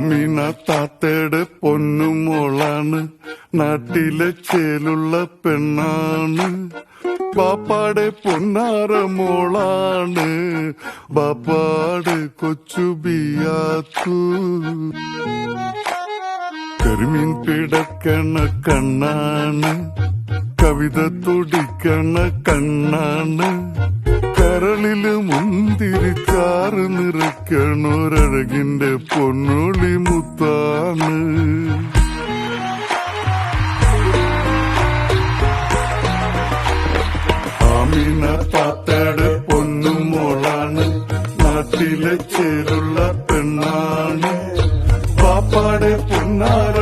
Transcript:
ആമീന താത്തയുടെ പൊന്നുമോളാണ്, നാട്ടിലെ ചേലുള്ള പെണ്ണാണ്. ബാപ്പാടെ പൊന്നാര മോളാണ്, ബാപ്പാടെ കൊച്ചു ബിയാത്തു. കരിമീൻ പിടക്കണ കണ്ണാണ്, കവിത തുടിക്കണ കണ്ണാണ്. കരളില് മുന്തിരിച്ചാറ് നിറയ്ക്കണൊരഴകിന്റെ പൊന്നുളി മുത്താണ്. ആമീന താത്തയുടെ പൊന്നുമോളാണ്, നാട്ടിലെ ചേരുള്ള പെണ്ണാണ്. പാപ്പാടെ പൊന്നാര